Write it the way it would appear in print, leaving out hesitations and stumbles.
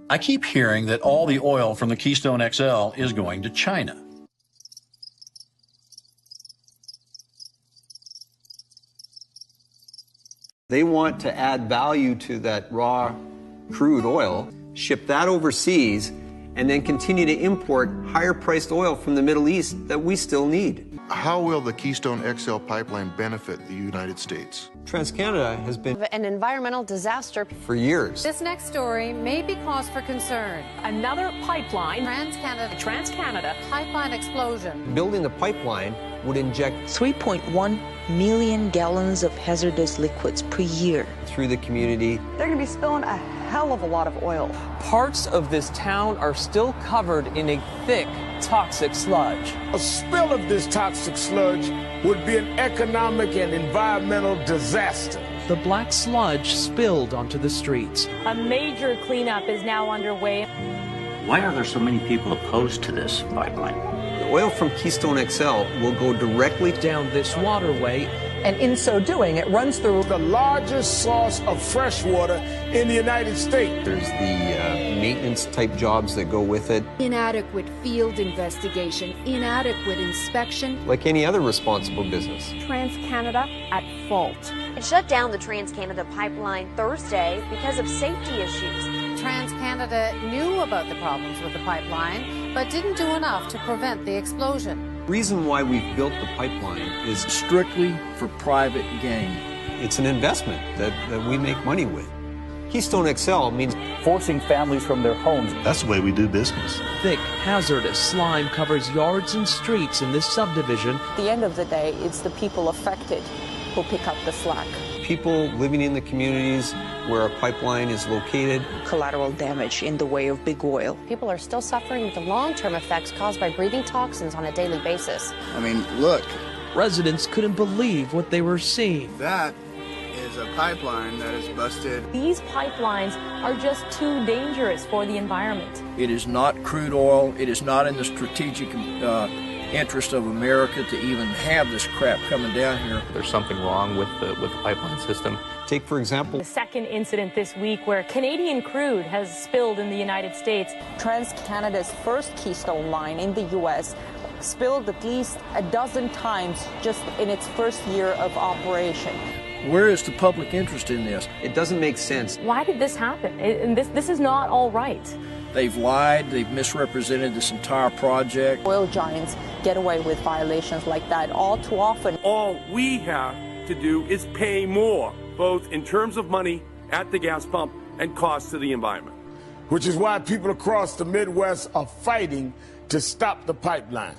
I keep hearing that all the oil from the Keystone XL is going to China. They want to add value to that raw crude oil, ship that overseas, and then continue to import higher-priced oil from the Middle East that we still need. How will the Keystone XL pipeline benefit the United States? Transcanada has been an environmental disaster for years. This next story may be cause for concern. Another pipeline, Transcanada pipeline explosion. Building the pipeline would inject 3.1 million gallons of hazardous liquids per year through the community. They're going to be spilling a hell of a lot of oil. Parts of this town are still covered in a thick, toxic sludge. A spill of this toxic sludge would be an economic and environmental disaster. The black sludge spilled onto the streets. a major cleanup is now underway. Why are there so many people opposed to this pipeline? The oil from Keystone XL will go directly down this waterway. And in so doing, it runs through the largest source of fresh water in the United States. There's the maintenance type jobs that go with it. Inadequate field investigation, inadequate inspection. Like any other responsible business. Transcanada at fault. It shut down the Transcanada pipeline Thursday because of safety issues. Transcanada knew about the problems with the pipeline, but didn't do enough to prevent the explosion. The reason why we've built the pipeline is strictly for private gain. It's an investment that we make money with. Keystone XL means forcing families from their homes. That's the way we do business. Thick, hazardous slime covers yards and streets in this subdivision. At the end of the day, it's the people affected who pick up the slack. People living in the communities where a pipeline is located. Collateral damage in the way of big oil. People are still suffering with the long-term effects caused by breathing toxins on a daily basis. I mean, look. Residents couldn't believe what they were seeing. That is a pipeline that is busted. These pipelines are just too dangerous for the environment. It is not crude oil. It is not in the strategic interest of America to even have this crap coming down here. There's something wrong with the pipeline system. Take, for example, the second incident this week where Canadian crude has spilled in the United States. Transcanada's first Keystone line in the U.S. spilled at least a dozen times just in its first year of operation. Where is the public interest in this? It doesn't make sense. Why did this happen? This is not all right. They've lied, they've misrepresented this entire project. Oil giants get away with violations like that all too often. All we have to do is pay more, both in terms of money at the gas pump and cost to the environment. Which is why people across the Midwest are fighting to stop the pipeline.